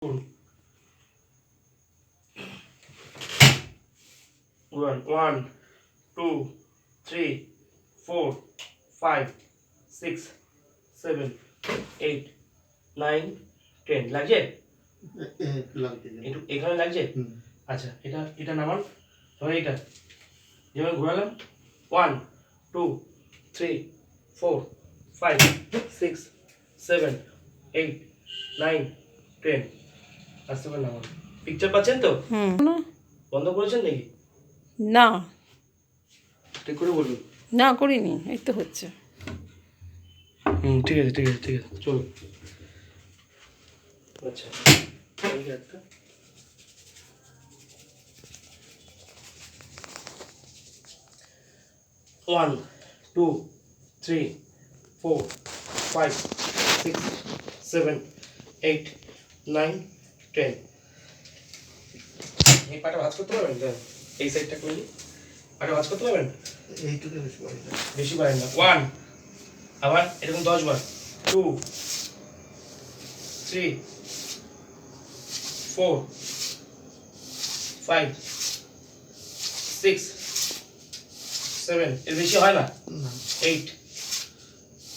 1 2 3 4 5 6 7 8 9 10 লাগছে একটু এখানে লাগছে আচ্ছা এটা নামান ধরে এটা যেমন ঘোরালাম 1 2 3 4 5 6 7 8 9 10 আস্তে করে নামান পিকচার পাচ্ছেন তো বন্ধ করেছেন নাকি না ঠিক করে বলুন না করিনি এই তো হচ্ছে ঠিক আছে চলো আচ্ছা একটা 1 2 3 4 5 6 7 8 9 10 এই পাটা ভাঁজ করতে পারবেন এই সাইডটা করে পাটা ভাঁজ করতে পারবেন এইটুকু বেশি পারেন না 1 আবার এরকম 10 বার 2 3 4 5 6 7 এর বেশি হয় না 8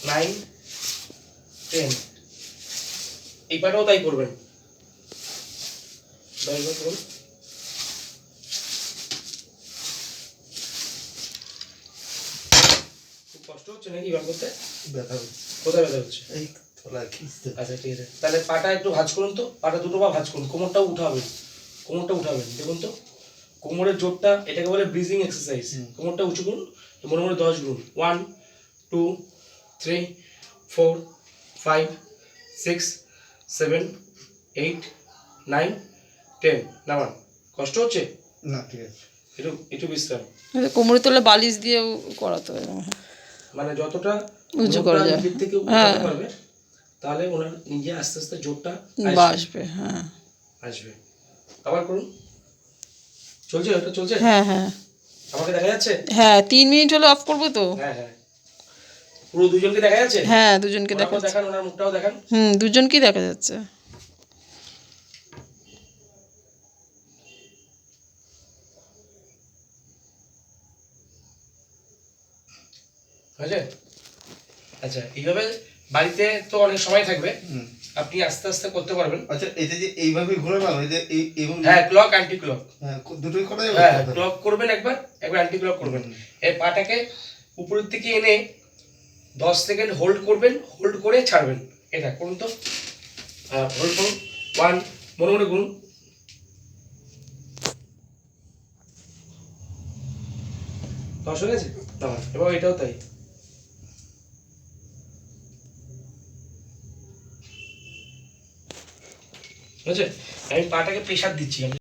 9 10 এই পাটাও তাই করবেন 10 বার করুন কষ্ট হচ্ছে নাকি গান করতে ব্যথা হচ্ছে কোথায় ব্যথা হচ্ছে এই তোলা খিস্তে আচ্ছা ঠিক আছে তাহলে পাটা একটু ভাঁজ করুন তো পাটা দুটো পা ভাঁজ করুন কোমরটাও উঠাবেন দেখুন তো কোমরের জোরটা এটাকে বলে ব্রিজিং এক্সারসাইজ কোমরটা উঁচু করুন মনে মনে 10 গুণ 1 2 3 4 5 6 7 8 9 10 নামান কষ্ট হচ্ছে না ঠিক আছে একটু বিশ্রাম কোমরে তোলা বালিশ দিয়ে করাতে হবে মানে যতটা উঁচু করা যায় দিক থেকে উঠাতে পারবে তাহলে ওনার নিজে আস্তে আস্তে জোরটা আসবে আসবে আবার করুন চলছে এটা চলছে হ্যাঁ আমাকে দেখা যাচ্ছে 3 মিনিট হলে অফ করবো তো হ্যাঁ পুরো দুজনকে দেখা যাচ্ছে দুজনকে দেখা যাচ্ছে দেখান ওনার মুখটাও দেখান দুজনকেই দেখা যাচ্ছে হয়েছে আচ্ছা এইভাবে বাড়িতে তো অনেক সময় থাকবে আপনি আস্তে আস্তে করতে পারবেন আচ্ছা এটা যে এইভাবে ঘোরানো এই যে হ্যাঁ ক্লক অ্যান্টি ক্লক দুটোই করা যাবে হ্যাঁ ক্লক করবেন একবার অ্যান্টি ক্লক করবেন এই পাটাকে উপরের দিকে এনে 10 সেকেন্ড হোল্ড করবেন হোল্ড করে ছাড়বেন এটা করুন তো হোল্ড করুন 1 মনে মনে করুন দশ হয়ে গেছে এবার এটাও তাই বুঝছে আমি পাটাকে প্রেশার দিচ্ছি